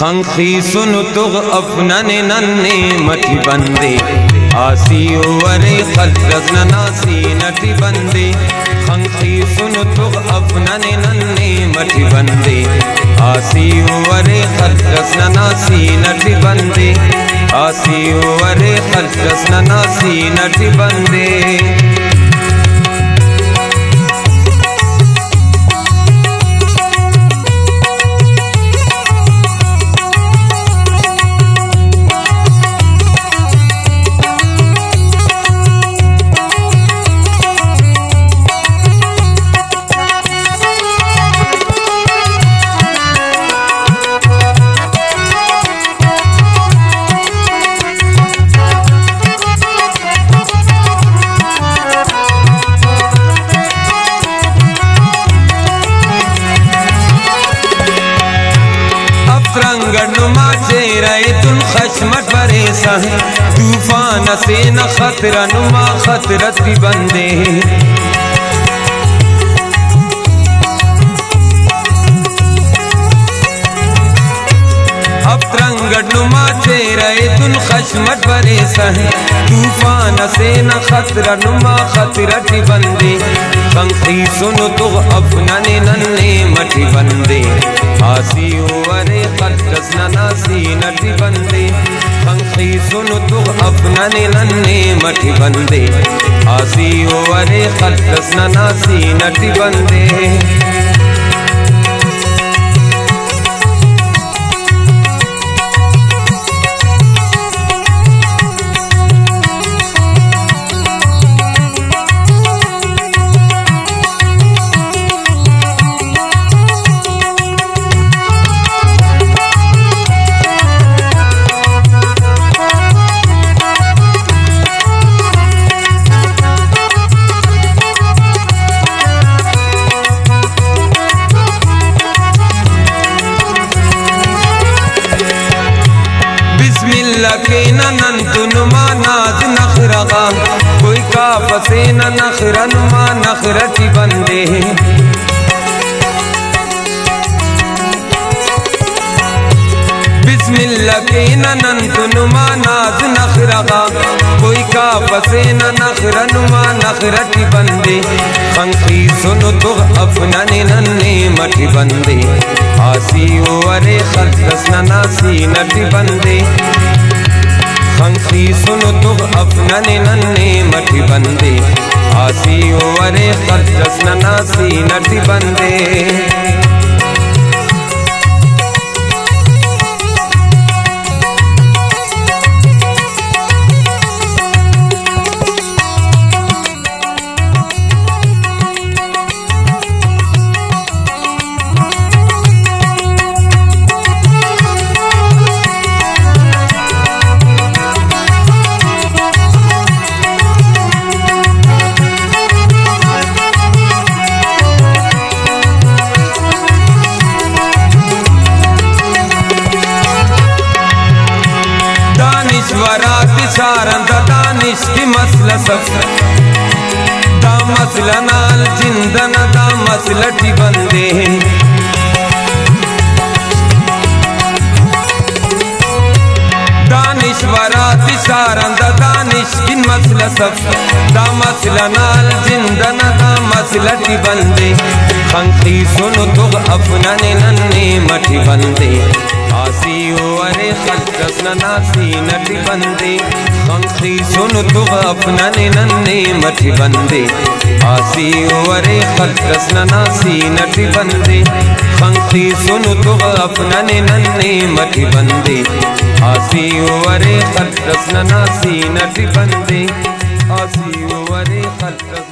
खंखी सुन तुग अफनन नन्ने मठी बंदे आसी वरे खल्रस नासी नटी बंदे खंखी सुन तुग अफनन नन्ने मठी बंदे आसी वरे खल्रस नासी नटी बंदे आसी वरे खल्रस नासी नटी बंदे नुमा चेहरे तुम खशमत परेसा है तूफान से न खतरा नुमा खतरत भी बंदे अब तरंगट नुमा चेहरे तुम खशमत परेसा है तूफान से न खतरा नुमा खतरत भी बंदे खंखी सुनो तो अफनन नन्ने मठी बंदे आसी वरे खल्रस नासी नटी बंदे खंखी सुनो तो अफनन नन्ने मठी बंदे आसी वरे खल्रस नासी नटी बंदे के नन तुनुमा नाज नखरगा कोई का फसे न नखरा नुमा नखरती बंदे बिस्मिल्लाह के नन तुनुमा नाज नखरगा कोई का फसे न नखरा नुमा नखरती बंदे खंखी सुनो तो अफनन नन्ने मठी बंदे आसी वरे खल्रस नासी नटी बंदे खंखी सुनो तो अफनन नन्ने मठी बंदे आसी वरे खल्रस नासी नटी बंदे सारंदा दानिश की मसला सफर दा मसला नाल जिंदन दा मसला टी बंदे दानिश वराती सारंदा दानिश की मसला सफर दा मसला नाल जिंदन दा मसला टी बंदे खंखी सुनो तो अफनन नन्ने मठी बंदे आसी वरे खल्रस नासी नटी बंदे खंखी सुनो तो अफनन नन्ने मठी बंदे आसी वरे खल्रस नासी नटी बंदे खंखी सुनो तो अफनन नन्ने मठी बंदे आसी वरे खल्रस नासी नटी बंदे आसी वरे खल्रस